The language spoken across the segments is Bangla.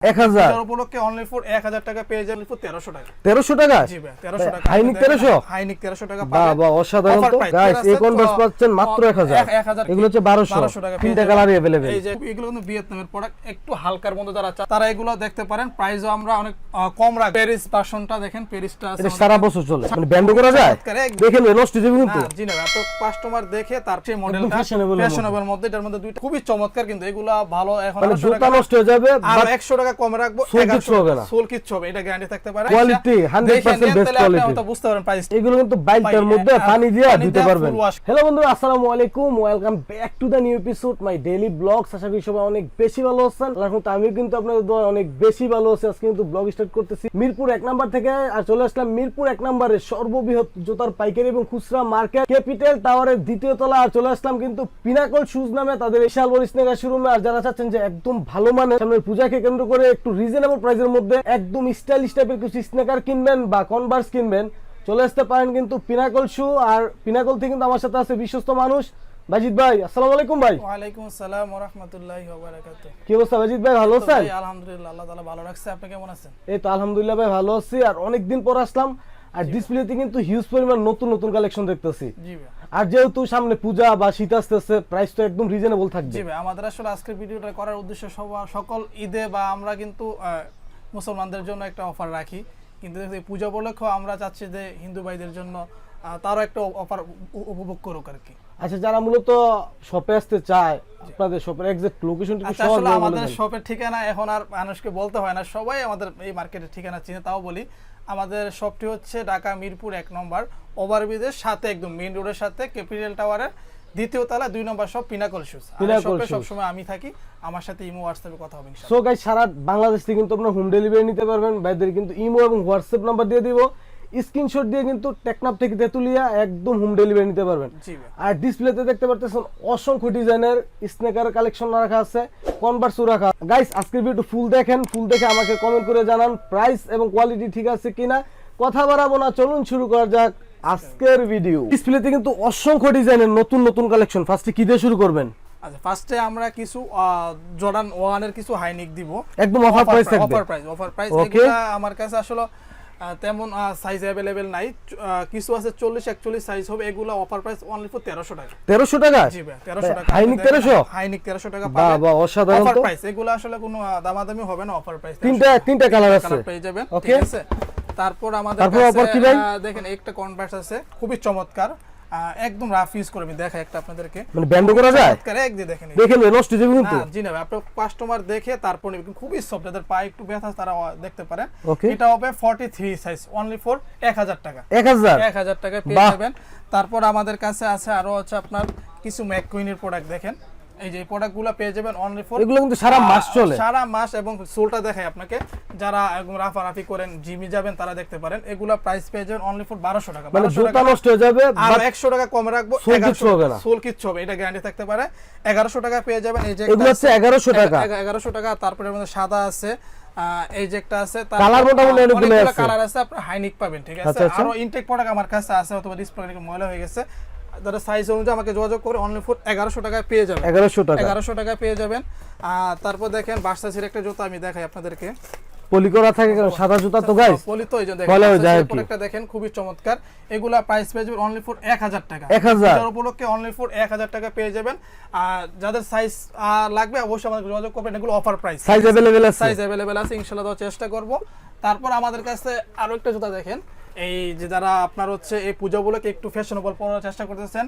1000 উপলক্ষে অনলি ফর 1000 টাকা পেয়ে যাবেন ফর 1300 টাকা। 1300 টাকা? জি ভাই 1300 টাকা। হাইনিক 1300? হাইনিক 1300 টাকা বাহ পাবেন। বাহ, অসাধারণ তো গাইস। এই কনভার্স পাচ্ছেন মাত্র 1000। 1000 এগুলো হচ্ছে 1200 টাকা। তিনটা কালারই अवेलेबल। এই যে এগুলো কিন্তু ভিয়েতনামের প্রোডাক্ট, একটু হালকার মধ্যে যারা চায় তারা এগুলো দেখতে পারেন। প্রাইসও আমরা অনেক কম রাখি। প্যারিস ভার্সনটা দেখেন, প্যারিসটা আছে এটা সারা বছর চলে, মানে ব্যান্ড করা যায়। দেখেন নষ্ট হয়ে যাবে কিন্তু। জি না, তো কাস্টমার দেখে তার সেই মডেলটা ফ্যাশনেবল মধ্যে, এটার মধ্যে দুইটা খুবই চমৎকার, কিন্তু এগুলা ভালো। এখন মানে জুতা নষ্ট হয়ে যাবে আর 100 টাকা কম রাখবো, 1100 হবে না, সোল কিচ্ছু হবে, এটা গ্যারান্টি থাকতে পারে। কোয়ালিটি 100% বেস্ট কোয়ালিটি, আপনি বুঝতে পারেন প্রাইস। এগুলো কিন্তু বাইকটার মধ্যে পানি দিয়ে দিতে পারবেন। হ্যালো বন্ধুরা, আসসালামু আলাইকুম, welcome back to the new episode my daily blogs. আশা করি সবাই অনেক বেশি ভালো আছেন। আল্লাহর রহমতে আমিও কিন্তু আপনাদের দোয়ায় অনেক বেশি ভালো আছি। আজকে কিন্তু ব্লগ স্টার্ট করতেছি মিরপুর 1 নাম্বার থেকে, আর চলে আসলাম মিরপুর 1 নম্বরে সর্ববৃহৎ জুতার পাইকারি এবং খুচরা মার্কেট ক্যাপিটাল টাওয়ারের দ্বিতীয় তলা। আর চলে আসলাম কিন্তু পিনাকল শুজ নামে তাদের বিশাল বড় স্নেকার শোরুমে। আর যারা চাচ্ছেন যে একদম ভালো মানের সামনের পূজাকে কেন্দ্র করে একটু রিজনেবল প্রাইসের মধ্যে একদম স্টাইলিশ টাইপের কিছু স্নেকার কিনবেন বা কনভার্স কিনবেন, চলে আসতে পারেন কিন্তু পিনাকল শু। আর পিনাকল থেকে কিন্তু আমার সাথে আছে বিশ্বস্ত মানুষ বাজিদ ভাই। আসসালামু আলাইকুম ভাই। ওয়ালাইকুম আসসালাম ওয়া রাহমাতুল্লাহি ওয়া বারাকাতুহু। কি অবস্থা বাজিদ ভাই, ভালো আছেন? ভাই আলহামদুলিল্লাহ, আল্লাহ তাআলা ভালো রাখছে। আপনি কেমন আছেন? এই তো আলহামদুলিল্লাহ ভাই ভালো আছি। আর অনেক দিন পর আসলাম, আর ডিসপ্লেতে কিন্তু হিউজ পরিমাণ নতুন নতুন কালেকশন দেখতেছি। জি ভাই। আর যেহেতু সামনে পূজা বা শীত আসতেছে, প্রাইস তো একদম রিজনেবল থাকবে। জি ভাই, আমাদের আসলে আজকের ভিডিওটা করার উদ্দেশ্য সকল ঈদে বা আমরা কিন্তু মুসলমানদের জন্য একটা অফার রাখি, কিন্তু এই পূজা উপলক্ষে আমরা চাচ্ছি যে হিন্দু ভাইদের জন্য তারও একটা অফার উপভোগ করুক আর কি। আচ্ছা, যারা মূলত শপে আসতে চায়, আপনাদের শপের এক্সাক্ট লোকেশনটা কি সহজ আসলে বলে আমাদের দেন? শপের ঠিকানা এখন আর মানুষকে বলতে হয় না, সবাই আমাদের এই মার্কেটের ঠিকানা চিনে। তাও বলি, আমাদের শপটি হচ্ছে ঢাকা মিরপুর 1 নম্বর ওভারব্রিজের সাথে, একদম মেইন রোডের সাথে, ক্যাপিটাল টাওয়ারের দ্বিতীয় তলা 2 নম্বর শপ পিনাকল শুজ। শপে সবসময় আমি থাকি, আমার সাথে ইমো হোয়াটসঅ্যাপে কথা হবে ইনশাআল্লাহ। সো গাইস, সারা বাংলাদেশ থেকে কিন্তু আপনারা হোম ডেলিভারি নিতে পারবেন। ভাইদের কিন্তু ইমো এবং হোয়াটসঅ্যাপ নাম্বার দিয়ে দিব, স্ক্রিনশট দিয়ে কিন্তু টেকনাফ থেকে তেতুলিয়া একদম হোম ডেলিভারি নিতে পারবেন। আর ডিসপ্লেতে দেখতে পারতেছেন অসংখ্য ডিজাইনের স্নেকার কালেকশন রাখা আছে, কনভার্সও রাখা। গাইস, আজকের ভিডিও ফুল দেখেন, ফুল দেখে আমাকে কমেন্ট করে জানান প্রাইস এবং কোয়ালিটি ঠিক আছে কিনা। কথা বাড়াবো না, চলুন শুরু করা যাক আজকের ভিডিও। ডিসপ্লেতে কিন্তু অসংখ্য ডিজাইনের নতুন নতুন কালেকশন। ফার্স্টে কি দিয়ে শুরু করবেন? আচ্ছা, ফার্স্টে আমরা কিছু জর্ডান 1 এর কিছু হাইনিক দিব, একদম অফার প্রাইস থাকবে। Offer price. এগুলা আমার কাছে আসলে তেমন সাইজ अवेलेबल নাই, কিছু আছে 40 41 সাইজ হবে। এগুলা অফার প্রাইস অনলি ফর 1300 টাকা। 1300 টাকা? জি ভাই, 1300 টাকা। হাইনিক 1300? হাইনিক 1300 টাকা বাহ পাবেন। বাহ, অসাধারণ অফার তো। প্রাইস, এগুলা আসলে কোনো দামাদামি হবে না, অফার প্রাইস। তিনটা কালার আছে, কালার পেয়ে যাবেন, ওকে। ঠিক আছে। তারপর আমাদের কাছে দেখেন একটা কনভার্স আছে, খুবই চমৎকার, একদম রাফ ইউজ করে। আমি দেখাই একটা আপনাদেরকে, মানে ব্যান্ড করা যায়। চমৎকার, এক দিয়ে দেখেন, দেখেন নষ্ট হয়ে যাবে কিন্তু। জি না, আপনি কাস্টমার দেখে তারপর নেবেন। খুবই সফট, যাদের পায়ে একটু ব্যথা তারা দেখতে পারেন। ওকে। এটা হবে 43 সাইজ, অনলি ফর 1000 টাকা। 1000 টাকা পেয়ে যাবেন। তারপর আমাদের কাছে আছে আরো হচ্ছে আপনার কিছু ম্যাককুইনের প্রোডাক্ট। দেখেন এই যে প্রোডাক্টগুলো পেয়ে যাবেন অনলি ফর, এগুলো কিন্তু সারা মাস চলে, সারা মাস। এবং সোলটা দেখাই আপনাকে, যারা একদম রাফারাফি করেন, জিমে যাবেন, তারা দেখতে পারেন। এগুলা প্রাইস পেয়ে যাবেন অনলি ফর 1200 টাকা। মানে জুতা নষ্ট হয়ে যাবে, আর 100 টাকা কমে রাখবো, সোল কিচ্ছু হবে না, সোল কিচ্ছু হবে, এটা গ্যারান্টি থাকতে পারে। 1100 টাকা পেয়ে যাবেন। এই যে এগুলো হচ্ছে 1100 টাকা। 1100 টাকা। তারপরে এর মধ্যে সাদা আছে, এই যে একটা আছে, কালার মোটামুটি অনেকগুলো আছে, কালার আছে, আপনি হাইনিক পাবেন, ঠিক আছে। আরো ইনটেক প্রোডাক্ট আমার কাছে আছে, অথবা ডিসপ্লে ময়লা হয়ে গেছে, যারা সাইজ অনুযায়ী আমাকে যোগাযোগ করে অনলি ফর 1100 টাকায় পেয়ে যাবেন। 1100 টাকায় পেয়ে যাবেন। তারপর দেখেন ভার্সাসির একটা জুতা আমি দেখাই আপনাদেরকে, পলি করা থাকে, সাদা জুতা তো গাইস পলি তো। এই যে দেখেন প্রোডাক্টটা দেখেন, খুবই চমৎকার। এগুলা প্রাইস পেয়ে যাবেন অনলি ফর 1000 টাকা। 1000 এর উপলক্ষে অনলি ফর 1000 টাকা পেয়ে যাবেন। আর যাদের সাইজ লাগবে অবশ্যই আমাদের যোগাযোগ করবেন, এগুলো অফার প্রাইস। সাইজ अवेलेबल আছে, ইনশাআল্লাহ দেওয়ার চেষ্টা করব। তারপর আমাদের কাছে আরো একটা জুতা দেখেন, এই যে যারা আপনার হচ্ছে এই পূজাগুলোকে একটু ফ্যাশনেবল পরার চেষ্টা করতেছেন,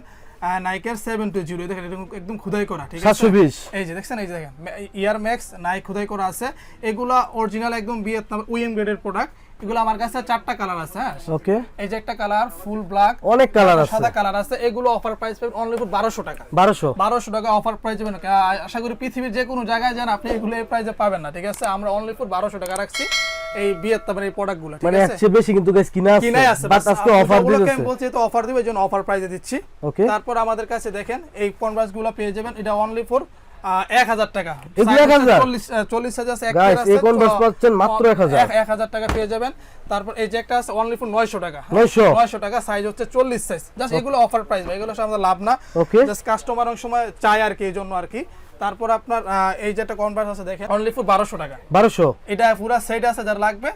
নাইকের 720 দেখেন, একদম খোদাই করা, ঠিক আছে। 720 এই যে দেখছেন, এই যে দেখেন ইয়ার ম্যাক্স নাইক খোদাই করা আছে। এগুলা অরিজিনাল একদম ভিয়েতনাম ওএম গ্রেডের প্রোডাক্ট। এগুলো আমার কাছে 4টা কালার আছে। ওকে। এই যে একটা কালার ফুল ব্ল্যাক, অনেক কালার আছে, সাদা কালার আছে। এগুলো অফার প্রাইস পাবেন অনলি ফর 1200 টাকা। 1200 টাকা অফার প্রাইস পাবেন। আশা করি পৃথিবীর যে কোনো জায়গায় যান আপনি এগুলো এই প্রাইসে পাবেন না, ঠিক আছে। আমরা অনলি ফর 1200 টাকা রাখছি এই ভিয়েতনামের এই প্রোডাক্টগুলো, ঠিক আছে। মানে এর বেশি কিন্তু গাইস কিনা আছে, বাট আজকে অফার দিয়েছে। আমি বলছি তো অফার দিব, এজন্য অফার প্রাইসে দিচ্ছি। ওকে। তারপর আমাদের কাছে দেখেন এই কনভার্সগুলো পেয়ে যাবেন, এটা অনলি ফর 1000 টাকা। 40 সাইজ আছে, গাইস এই কনভার্স পাচ্ছেন মাত্র 1000 টাকা পেয়ে যাবেন। তারপর এই যে একটা আছে অনলি ফর 900 টাকা। 900 টাকা, সাইজ হচ্ছে 40 সাইজ। জাস্ট এগুলো অফার প্রাইস ভাই, এগুলো আমাদের লাভ না, ওকে। জাস্ট কাস্টমার অনেক সময় চায় আর কি, এই জন্য আর কি। তারপর আপনার এই যে একটা কনভার্স আছে দেখেন অনলি ফর 1200 টাকা। 1200 এটা পুরো সেট আছে, যার লাগবে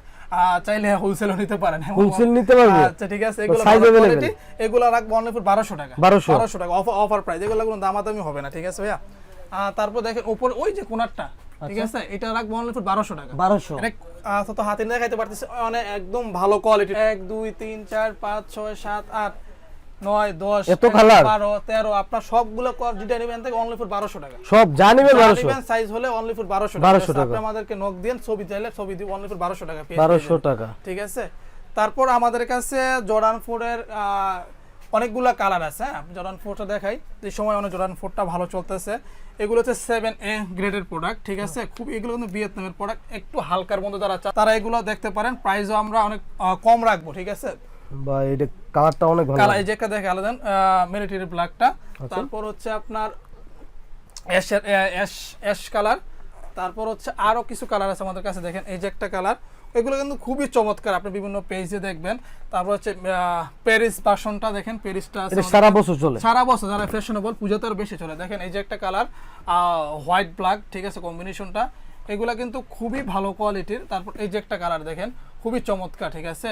চাইলে হোলসেলও নিতে পারেন। হোলসেল নিতে পারবে? আচ্ছা ঠিক আছে, এগুলো ভালো কোয়ালিটি, এগুলো রাখবো অনলি ফর 1200 টাকা। 1200 টাকা অফার প্রাইস, এগুলো কোনো দামাদামি হবে না, ঠিক আছে ভাইয়া। তারপর দেখেন উপরে ওই যে কোনারটা, ঠিক আছে, এটা রাখবো অনলি ফর 1200 টাকা। 1200 এটা তো হাতে দেখাইতে পারতেছি, মানে একদম ভালো কোয়ালিটি। 1 2 3 4 5 6 7 8 9 10 এত কালার 12 13 আপনার সবগুলো যেটা নেবেন থেকে অনলি ফর 1200 টাকা। সব জানিবে 1200 সাইজ হলে অনলি ফর 1200 টাকা। আপনি আমাদেরকে নক দেন, ছবি চাইলে ছবি দিব, অনলি ফর 1200 টাকা পেয়ে 1200 টাকা, ঠিক আছে। তারপর আমাদের কাছে জর্ডান 4 এর অনেকগুলা কালার আছে। হ্যাঁ, জর্ডান 4টা দেখাই, এই সময় অনেক জর্ডান 4টা ভালো চলতেছে। এগুলো হচ্ছে 7A গ্রেডের প্রোডাক্ট, ঠিক আছে। খুব এগুলো কিন্তু ভিয়েতনামের প্রোডাক্ট, একটু হালকার মধ্যে যারা তারা এগুলো দেখতে পারেন। প্রাইসও আমরা অনেক কম রাখবো, ঠিক আছে। বা এটা কালারটা অনেক ভালো, কালার এই যে একটা দেখে আলাদা মিলিটারি ব্ল্যাকটা। তারপর হচ্ছে আপনার অ্যাশ কালার। তারপর হচ্ছে আরো কিছু কালার আছে আমাদের কাছে, দেখেন এই যে একটা কালার, এগুলো কিন্তু খুবই চমৎকার, আপনি বিভিন্ন পেজে দেখবেন। তারপর হচ্ছে প্যারিস ভার্সনটা দেখেন, প্যারিসটা আছে সারা বছর চলে, সারা বছর, যারা ফ্যাশনেবল পূজাতে আরো বেশি চলে। দেখেন এই যে একটা কালার হোয়াইট ব্ল্যাক, ঠিক আছে, কম্বিনেশনটা এগুলা কিন্তু খুবই ভালো কোয়ালিটির। তারপর এই যে একটা কালার দেখেন, খুবই চমৎকার, ঠিক আছে।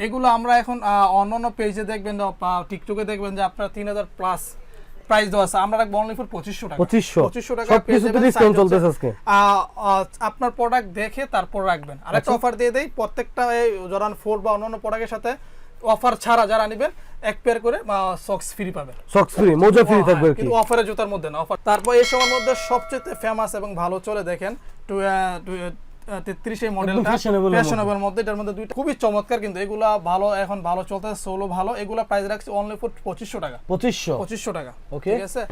এগুলো আমরা এখন অন্যান্য পেজে দেখবেন, টিকটকে দেখবেন যে আপনার 3000 প্লাস প্রাইস দেওয়া আছে, আমরা রাখবো অনলি ফর 2500 টাকা। 2500 টাকা সবকিছুতে ডিসকাউন্ট চলতেছে আজকে। আপনার প্রোডাক্ট দেখে তারপর রাখবেন। আরেকটা অফার দিয়ে দেই, প্রত্যেকটা এই জর্ডান 4 বা অন্যান্য প্রোডাক্টের সাথে অফার ছাড়া যারা নেবেন এক পেয়ার করে সক্স ফ্রি পাবেন। সক্স ফ্রি, মোজা ফ্রি থাকবে কি, কিন্তু অফারে জুতার মধ্যে না অফার। তারপর এই সময়ের মধ্যে সবচেয়ে ফেমাস এবং ভালো চলে দেখেন 33 এই মডেলটা, ফ্যাশনেবল মধ্যে, এটার মধ্যে দুইটা খুবই চমৎকার, কিন্তু এগুলা ভালো, এখন ভালো চলতেছে, সোলো ভালো। এগুলা প্রাইস রাখছি অনলি ফর 2500 টাকা। 2500 টাকা, ঠিক আছে।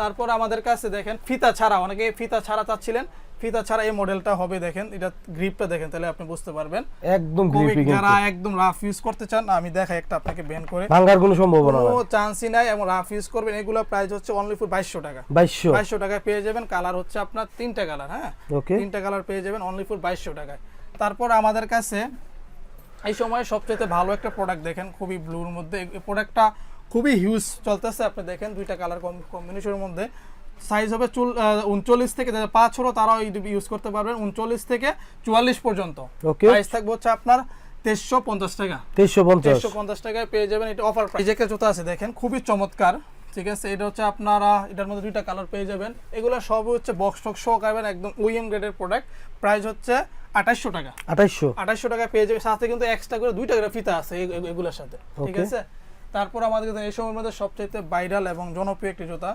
তারপর আমাদের কাছে দেখেন ফিতা ছাড়া, অনেকে ফিতা ছাড়া চাচ্ছিলেন, ফিতা ছাড়া এই মডেলটা হবে। দেখেন এটা গ্রিপটা দেখেন, তাহলে আপনি বুঝতে পারবেন একদম গ্রিপি। যারা একদম রাফ ইউজ করতে চান, আমি দেখাই একটা আপনাকে বেন করে, ভাঙার কোনো সম্ভাবনা নাই, কোনো চান্সই নাই, এবং রাফ ইউজ করবেন। এগুলো প্রাইস হচ্ছে অনলি ফর 2200 টাকা। 2200 টাকায় পেয়ে যাবেন। কালার হচ্ছে আপনার 3টা কালার, হ্যাঁ, 3টা কালার পেয়ে যাবেন অনলি ফর 2200 টাকায়। তারপর আমাদের কাছে এই সময় সবচেয়ে ভালো একটা প্রোডাক্ট দেখেন, খুবই ব্লুর মধ্যে, এই প্রোডাক্টটা খুবই হিউজ চলতেছে। আপনি দেখেন দুইটা কালার কম্বিনেশনের মধ্যে, সাইজ হবে 39 থেকে 5 ছোট, তারাও ইউজ করতে পারবেন 39 থেকে 44 পর্যন্ত। প্রাইস থাকবে হচ্ছে আপনার 2350 টাকা। 2350 টাকায় পেয়ে যাবেন, এটা অফার প্রাইস। এই যে একটা জুতা আছে দেখেন, খুবই চমৎকার, ঠিক আছে। এটা হচ্ছে আপনারা, এটার মধ্যে দুইটা কালার পেয়ে যাবেন। এগুলো সব হচ্ছে বক্স টক সহকারে একদম ওইএম গ্রেডের প্রোডাক্ট। প্রাইস হচ্ছে 2800 টাকা। 2800 টাকা পেয়ে যাবে, সাথে কিন্তু এক্সট্রা করে 2টা করে ফিতা আছে এগুলোর সাথে, ঠিক আছে। তারপর আমাদের কাছে এই সময়ের মধ্যে সবচেয়ে ভাইরাল এবং জনপ্রিয় একটি জুতা,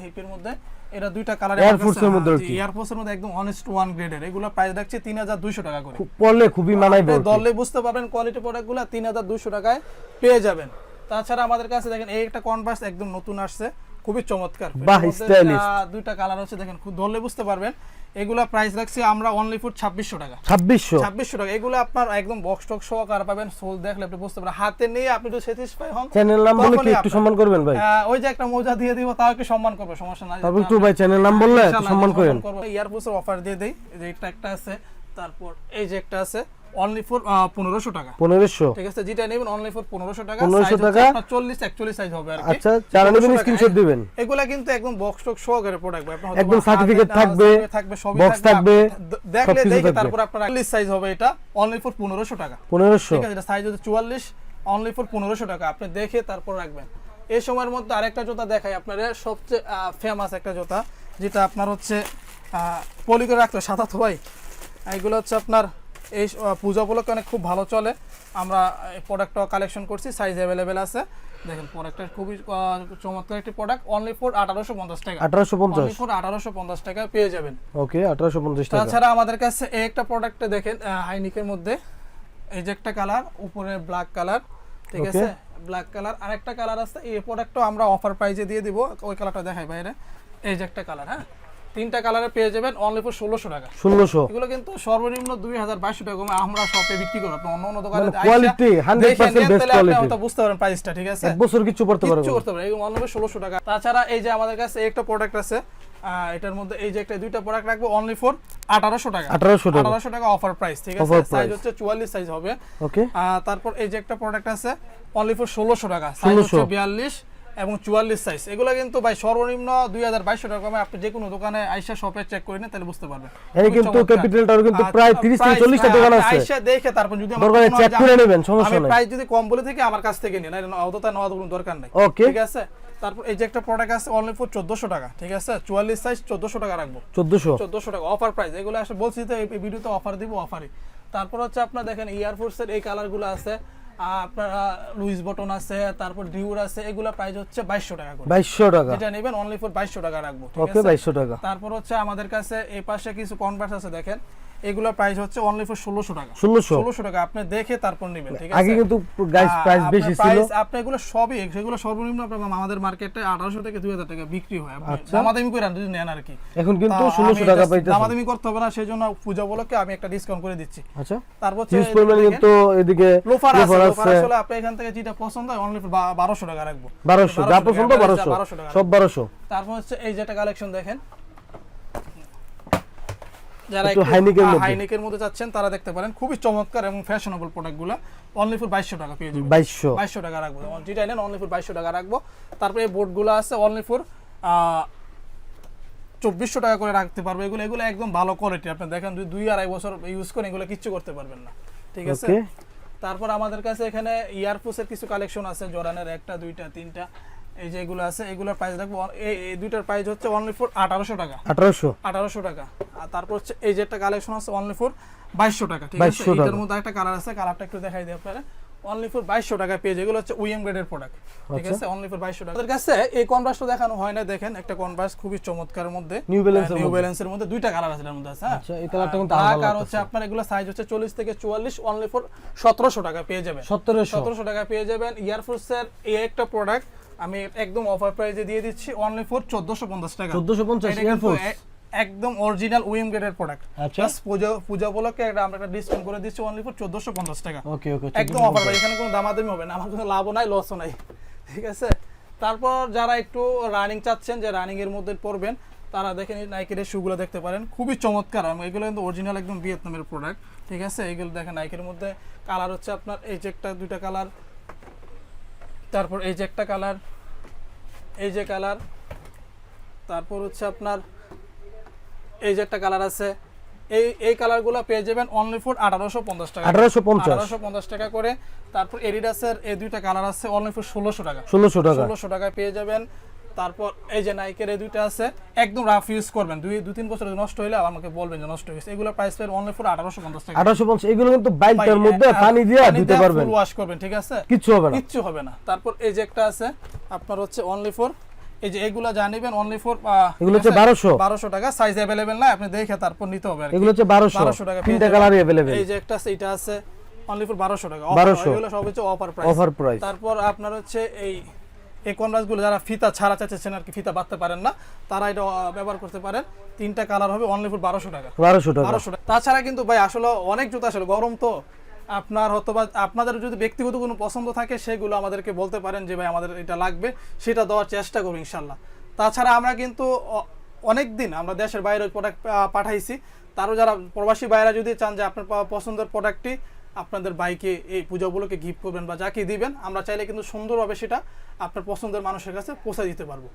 হিপের মধ্যে, এটা দুইটা কালার, এয়ারফোর্সের মধ্যে একদম অনেস্ট ওয়ান গ্রেডের। এগুলো প্রাইস রাখছি 3200 টাকা করে। পরলে খুবই মানাইবে, দললে বুঝতে পারবেন কোয়ালিটি প্রোডাক্টগুলো 3200 টাকায় পেয়ে যাবেন। তাছাড়া আমাদের কাছে দেখেন এই একটা কনভার্স একদম নতুন আসছে, খুবই চমৎকার, দুইটা কালার হচ্ছে, দেখেন খুব ধরলে বুঝতে পারবেন। এগুলা প্রাইস রাখছি আমরা অনলি ফর 2600 টাকা। 2600 টাকা। এগুলো আপনার একদম বক্স টক সহকারে পাবেন, সোল দেখলে আপনি বুঝতে পারবেন, হাতে নিয়ে আপনি একটু স্যাটিসফাই হন। চ্যানেল নাম বলে কি একটু সম্মান করবেন ভাই? ওই যে একটা মোজা দিয়ে দিব, তাও একটু সম্মান করবে, সমস্যা নাই। তারপর একটু ভাই চ্যানেল নাম বললে একটু সম্মান করেন। ইয়ারফোর্সের অফার দিয়ে দেই, যে এটা একটা আছে, তারপর এই যে একটা আছে অনলি ফর 1500 টাকা। 1500, ঠিক আছে। যেটা নেবেন অনলি ফর 1500 টাকা। 1500 টাকা, 40 41 সাইজ হবে আর কি। আচ্ছা, যারা নেবেন স্ক্রিনশট দিবেন। এগুলা কিন্তু একদম বক্স টক সহকারে প্রোডাক্ট ভাই, আপনার একদম সার্টিফিকেট থাকবে, সবই বক্স থাকবে, দেখলে দেখে তারপর আপনার 40 সাইজ হবে। এটা অনলি ফর 1500 টাকা। 1500, ঠিক আছে। এটা সাইজ হচ্ছে 44, অনলি ফর 1500 টাকা। আপনি দেখে তারপর রাখবেন। এই সময়ের মধ্যে আরেকটা জুতা দেখাই আপনাদের, সবচেয়ে ফেমাস একটা জুতা, যেটা আপনার হচ্ছে পলি করে রাখতে সাদা তো ভাই। এগুলো হচ্ছে আপনার এই পূজা উপলক্ষে অনেক খুব ভালো চলে। আমরা এই প্রোডাক্টটা কালেকশন করছি, সাইজ অ্যাভেলেবেল আছে। দেখেন প্রোডাক্টটা খুবই চমৎকার একটি প্রোডাক্ট, অনলি ফর 1850 টাকা। 1850 টাকা পেয়ে যাবেন। ওকে, 1850 টাকা। তাছাড়া আমাদের কাছে এই একটা প্রোডাক্টে দেখেন হাইনিকের মধ্যে, এই যে একটা কালার, উপরে ব্ল্যাক কালার, ঠিক আছে, ব্ল্যাক কালার। আরেকটা কালার আছে, এই প্রোডাক্টও আমরা অফার প্রাইসে দিয়ে দিব। ওই কালারটা দেখাই বাইরে, এই যে একটা কালার, হ্যাঁ, 3টা কালারে পেয়ে যাবেন অনলি ফর 1600 টাকা। 1600। এগুলো কিন্তু সর্বনিম্ন 2200 টাকা আমরা শপে বিক্রি করি। আপনি অন্য দোকানে কোয়ালিটি 100% বেস্ট কোয়ালিটি, আপনি বুঝতে পারেন প্রাইসটা, ঠিক আছে। এক বছর কিছু করতে পারবেন, কিছু করতে পারবেন। এই অনলি ফর 1600 টাকা। তাছাড়া এই যে আমাদের কাছে একটা প্রোডাক্ট আছে, এটার মধ্যে এই যে একটা দুইটা প্রোডাক্ট রাখবো অনলি ফর 1800 টাকা। 1800 টাকা অফার প্রাইস, ঠিক আছে। সাইজ হচ্ছে 44 সাইজ হবে। ওকে। তারপর এই যে একটা প্রোডাক্ট আছে অনলি ফর 1600 টাকা, সাইজ হচ্ছে 42, এবং 44 সাইজ। এগুলো কিন্তু ভাই সর্বনিম্ন 2200 টাকা কমে আপনি যে কোনো দোকানে আইসা শপে চেক করে নিন, তাহলে বুঝতে পারবেন। এই কিন্তু ক্যাপিটাল টাওয়ার কিন্তু প্রায় 30 থেকে 40 টা দোকান আছে, আইসা দেখে তারপর যদি দরকারে চেক করে নেবেন, সমস্যা নাই। আমি প্রাইস যদি কম বলে থেকে আমার কাছ থেকে নিন, না অতটা নেওয়ার কোনো দরকার নাই, ঠিক আছে। তারপর এই যে একটা প্রোডাক্ট আছে অনলি ফর 1400 টাকা, ঠিক আছে। 44 সাইজ 1400 টাকা রাখবো, 1400 টাকা অফার প্রাইস। এগুলো আসলে বলছি তো এই ভিডিওতে অফার দিব, অফারই। তারপর হচ্ছে আপনার দেখেন এয়ারফোর্সের এই কালারগুলো আছে, আপনার লুইস বটন আছে, তারপর ডিউর আছে, এগুলা প্রাইস হচ্ছে 2200 টাকা করে। 2200 টাকা যেটা নেবেন অনলি ফর 2200 টাকা রাখবো, ঠিক আছে। ওকে 2200 টাকা। তারপর হচ্ছে আমাদের কাছে এই পাশে কিছু কনভার্স আছে দেখেন, এগুলা প্রাইস হচ্ছে অনলি ফর 1600 টাকা। 1600 টাকা আপনি দেখে তারপর নেবেন, ঠিক আছে। আগে কিন্তু গাইস প্রাইস বেশি ছিল, আপনি এগুলো সবই সেগুলো সর্বনিম্ন আপনার আমাদের মার্কেটে 1800 থেকে 2000 টাকা বিক্রি হয়। আপনি দামাদামি করে যদি নেন আর কি, এখন কিন্তু 1600 টাকা পাইতেছেন। দামাদামি করতে হবে না, সেজন্য পূজা উপলক্ষে আমি একটা ডিসকাউন্ট করে দিচ্ছি। আচ্ছা, তারপর হচ্ছে ইউজ পরিমাণ কিন্তু এদিকে লোফার আছে, লোফার আসলে আপনি এখান থেকে যেটা পছন্দ হয় অনলি 1200 টাকা রাখবো। 1200 যা পছন্দ 1200 সব 1200। তারপর হচ্ছে এই যেটা কালেকশন দেখেন, যারা একটু হাইনেকের মধ্যে যাচ্ছেন তারা দেখতে পারেন, খুবই চমৎকার এবং ফ্যাশনেবল প্রোডাক্টগুলো অনলি ফর 2200 টাকা পেয়ে যাবেন। 2200 টাকা রাখবো, যেটা নেন অনলি ফর 2200 টাকা রাখবো। তারপরে এই বোর্ডগুলো আছে অনলি ফর 2400 টাকা করে রাখতে পারবো। এগুলো একদম ভালো কোয়ালিটি, আপনি দেখেন 2-2.5 বছর ইউজ করেন এগুলো কিচ্ছু করতে পারবেন না, ঠিক আছে। তারপর আমাদের কাছে এখানে ইয়ারফোর্সের কিছু কালেকশন আছে, জর্ডানের 1টা 2টা 3টা, এই যে এগুলো আছে, এগুলোর প্রাইস রাখবো এই দুইটার প্রাইস হচ্ছে অনলি ফর 1800 টাকা। 1800 টাকা। আর তারপর হচ্ছে এই যে একটা কালেকশন আছে অনলি ফর 2200 টাকা, ঠিক আছে। এটার মধ্যে একটা কালার আছে, কালারটা একটু দেখাই দিই আপনারা। অনলি ফর 2200 টাকা পেয়ে যায়। এগুলো হচ্ছে উইএম গ্রেডের প্রোডাক্ট, ঠিক আছে। অনলি ফর 2200 টাকা। আমাদের কাছে এই কনভার্সটা দেখানো হয় না, দেখেন একটা কনভার্স খুবই চমৎকার মধ্যে, নিউ ব্যালেন্সের মধ্যে দুইটা কালার আছে এর মধ্যে আছে। আচ্ছা, এই কালারটা কিন্তু ভালো লাগছে। আর হচ্ছে আপনার এগুলো সাইজ হচ্ছে 40 থেকে 44, অনলি ফর 1700 টাকা পেয়ে যাবেন। 1700 টাকা পেয়ে যাবেন। এয়ারফোর্সের এই একটা প্রোডাক্ট আমি একদম অফার প্রাইসে দিয়ে দিচ্ছি অনলি ফর 1450 টাকা। 1450 এয়ারফোর্স একদম অরিজিনাল উইএম গ্রেডের প্রোডাক্ট। আচ্ছা, পূজা উপলক্ষে আমরা একটা ডিসকাউন্ট করে দিচ্ছি অনলি ফর 1450 টাকা। ওকে একদম অফার ভাই, এখানে কোনো দামাদামি হবে না, আমার কোনো লাভও নাই লসও নাই, ঠিক আছে। তারপর যারা একটু রানিং চাচ্ছেন, যে রানিং এর মধ্যে পড়বেন, তারা দেখেন নাইকের এই শুগুলো দেখতে পারেন, খুবই চমৎকার। এগুলো কিন্তু অরিজিনাল একদম ভিয়েতনামের প্রোডাক্ট, ঠিক আছে। এগুলো দেখেন নাইকের মধ্যে কালার হচ্ছে আপনার এই যে একটা 2টা কালার, তারপর এই যে একটা কালার, এই যে কালার, তারপর হচ্ছে আপনার এই যে একটা কালার আছে। এই কালারগুলো পেয়ে যাবেন অনলি ফর 1850 টাকা। 1850 টাকা করে। তারপর এডিডাসের এই দুইটা কালার আছে অনলি ফর 1600 টাকা। 1600 টাকা পেয়ে যাবেন। তারপর এই যে নাইকের এই দুইটা আছে, একদম রাফ ইউজ করবেন, 2-3 বছর নষ্ট হইলে আমাকে বলবেন যে নষ্ট হয়েছে। এগুলো প্রাইস পেয়ে অনলি ফর 1850 টাকা। 1850 এগুলো কিন্তু বাইকের মধ্যে পানি দিয়ে ধুতে পারবেন, ফুল ওয়াশ করবেন, ঠিক আছে, কিচ্ছু হবে না। তারপর এই যে একটা আছে আপনার হচ্ছে অনলি ফর, এই যে এগুলা জানিবেন অনলি ফর এগুলো হচ্ছে 1200 টাকা। সাইজ अवेलेबल না, আপনি দেখে তারপর নিতে হবে আর কি। এগুলো হচ্ছে 1200 টাকা, তিনটা কালারই अवेलेबल। এই যে একটা আছে, এটা আছে অনলি ফর 1200 টাকা। এগুলো সব হচ্ছে অফার প্রাইস। তারপর আপনার হচ্ছে এই কনভার্সগুলো যারা ফিতা ছাড়া চাচ্ছেন আর কি, ফিতা বাঁধতে পারেন না, তারা এটা ব্যবহার করতে পারেন। 3টা কালার হবে অনলি ফর 1200 টাকা। 1200 টাকা। তাছাড়া কিন্তু ভাই আসলে অনেক জুতা, আসলে গরম তো, আপনার হয়তো বা আপনাদের যদি ব্যক্তিগত কোনো পছন্দ থাকে সেগুলো আমাদেরকে বলতে পারেন যে ভাই আমাদের এটা লাগবে, সেটা দেওয়ার চেষ্টা করব ইনশাল্লাহ। তাছাড়া আমরা কিন্তু অনেক দিন আমরা দেশের বাইরে প্রোডাক্ট পাঠাইছি, তারও যারা প্রবাসী ভাইরা যদি চান যে আপনার পছন্দের প্রোডাক্টটি আপনাদের বাইকে এই পূজা উপলক্ষে গিফট করবেন বা যাকে দিবেন, আমরা চাইলে কিন্তু সুন্দরভাবে সেটা আপনার পছন্দের মানুষের কাছে পৌঁছে দিতে পারবো।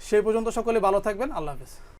সেই পর্যন্ত সকলে ভালো থাকবেন, আল্লাহ হাফেজ।